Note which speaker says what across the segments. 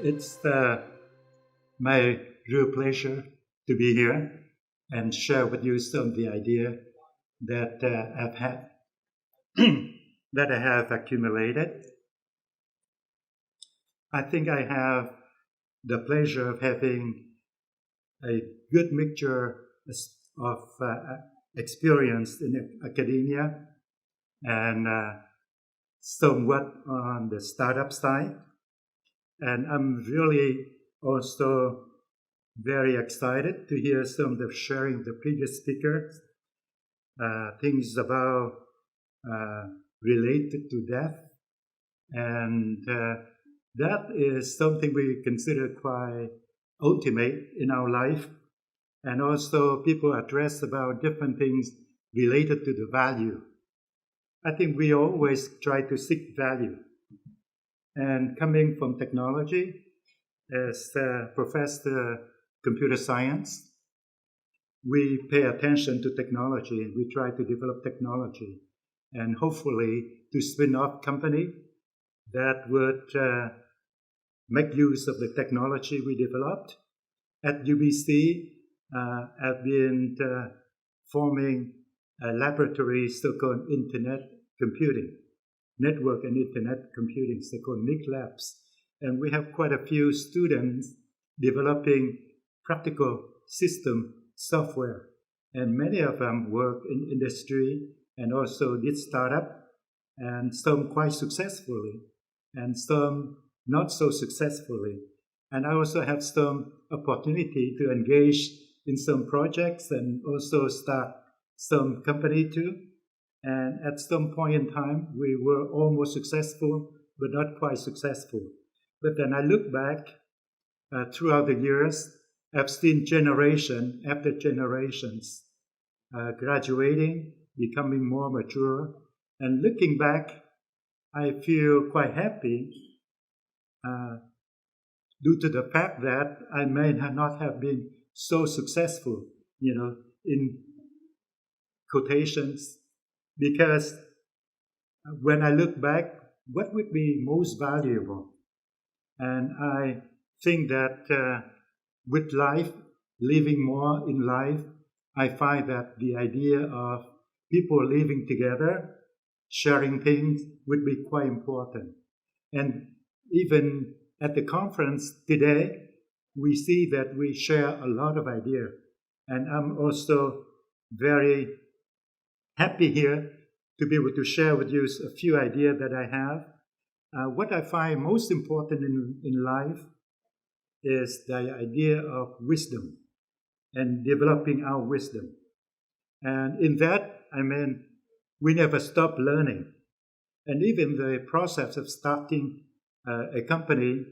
Speaker 1: It's my real pleasure to be here and share with you some of the idea that I've had, that I have accumulated. I think I have the pleasure of having a good mixture of experience in academia and somewhat on the startup side. And I'm really also very excited to hear some of the sharing the previous speakers, things about uh, related to death. And that is something we consider quite ultimate in our life. And also people address about different things related to the value. I think we always try to seek value. And coming from technology, as a professor computer science, we pay attention to technology. We try to develop technology and hopefully to spin off company that would make use of the technology we developed. At UBC, I've been forming a laboratory so-called internet computing, network and internet computing, so-called NIC labs. And we have quite a few students developing practical system software. And many of them work in industry and also did startup, and some quite successfully, and some not so successfully. And I also have some opportunity to engage in some projects and also start some company too. And at some point in time, we were almost successful, but not quite successful. But then I look back throughout the years, I've seen generation after generations graduating, becoming more mature. And looking back, I feel quite happy due to the fact that I may not have been so successful, in quotations, because when I look back, what would be most valuable? And I think that with life, living more in life, I find that the idea of people living together, sharing things, would be quite important. And even at the conference today, we see that we share a lot of ideas. And I'm also very happy here to be able to share with you a few ideas that I have. What I find most important in life is the idea of wisdom and developing our wisdom. And in that, we never stop learning. And even the process of starting a company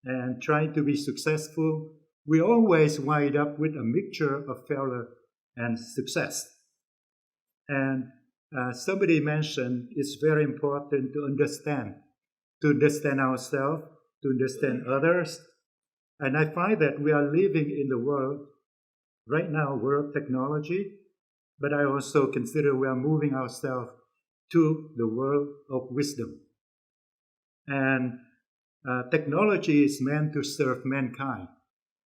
Speaker 1: and trying to be successful, we always wind up with a mixture of failure and success. And somebody mentioned it's very important to understand ourselves, to understand others. And I find that we are living in the world, right now, world technology, but I also consider we are moving ourselves to the world of wisdom. And technology is meant to serve mankind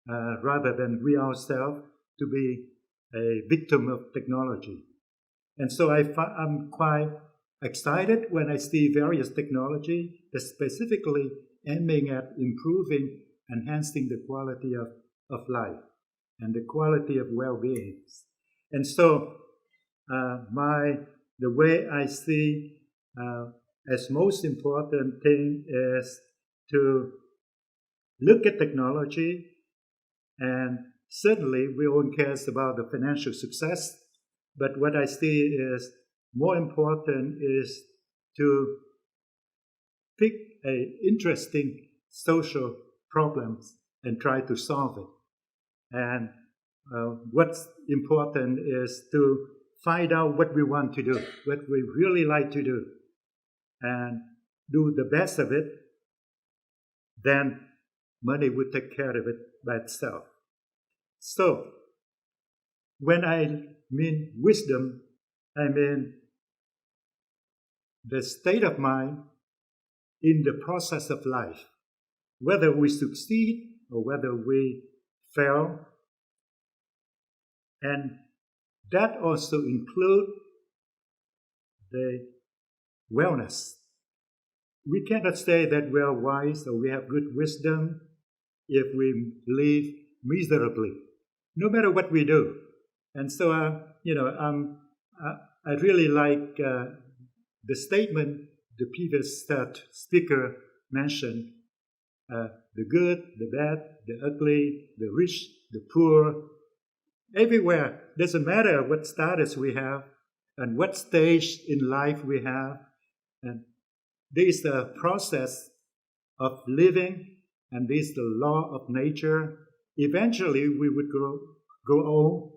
Speaker 1: rather than we ourselves to be a victim of technology. And so I'm quite excited when I see various technology that specifically aiming at improving, enhancing the quality of life and the quality of well-being. And so the way I see as most important thing is to look at technology, and certainly we all care about the financial success, but what I see is more important is to pick interesting social problems and try to solve it. And what's important is to find out what we want to do, what we really like to do, and do the best of it. Then money will take care of it by itself. So when I mean wisdom, I mean the state of mind in the process of life. whether we succeed or whether we fail. And that also includes the wellness. We cannot say that we are wise or we have good wisdom if we live miserably, no matter what we do. And so, I really like the statement the previous speaker mentioned, the good, the bad, the ugly, the rich, the poor, everywhere. Doesn't matter what status we have and what stage in life we have. And there is the process of living, and this is the law of nature. Eventually, we would grow old,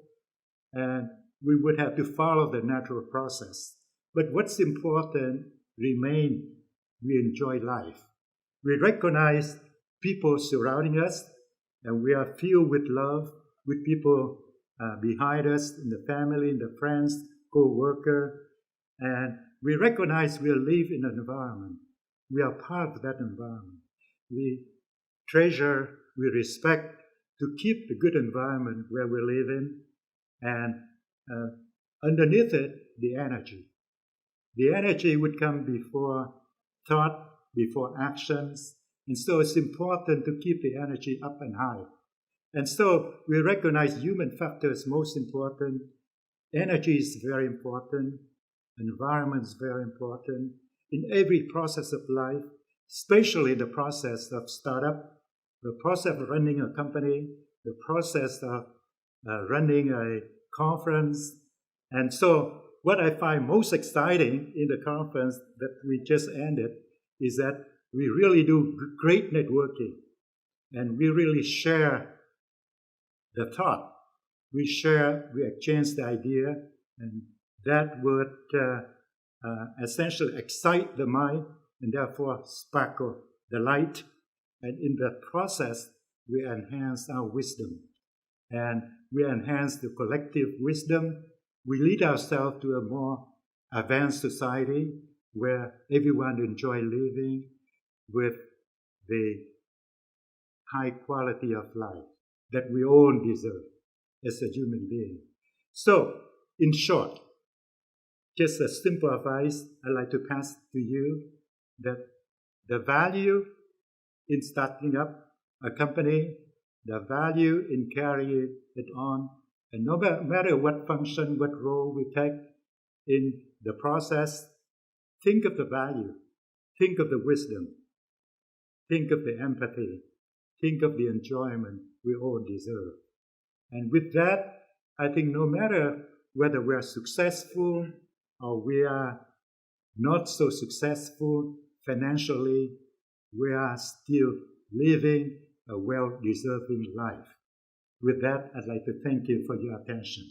Speaker 1: and we would have to follow the natural process. But what's important remain, we enjoy life. We recognize people surrounding us, and we are filled with love, with people behind us, in the family, in the friends, co-worker, and we recognize we live in an environment. We are part of that environment. We treasure, we respect to keep the good environment where we live in, and underneath it, the energy. The energy would come before thought, before actions, and so it's important to keep the energy up and high. And so we recognize human factor is most important. Energy is very important. Environment is very important. In every process of life, especially the process of startup, the process of running a company, the process of running a conference. And so what I find most exciting in the conference that we just ended is that we really do great networking, and we really share the thought. We exchange the idea, and that would essentially excite the mind and therefore sparkle the light. And in that process, we enhance our wisdom, and we enhance the collective wisdom. We lead ourselves to a more advanced society where everyone enjoys living with the high quality of life that we all deserve as a human being. So, in short, just a simple advice I'd like to pass to you, that the value in starting up a company, the value in carrying it on, and no matter what function, what role we take in the process, think of the value, think of the wisdom, think of the empathy, think of the enjoyment we all deserve. And with that, I think no matter whether we are successful or we are not so successful financially, we are still living a well-deserving life. With that, I'd like to thank you for your attention.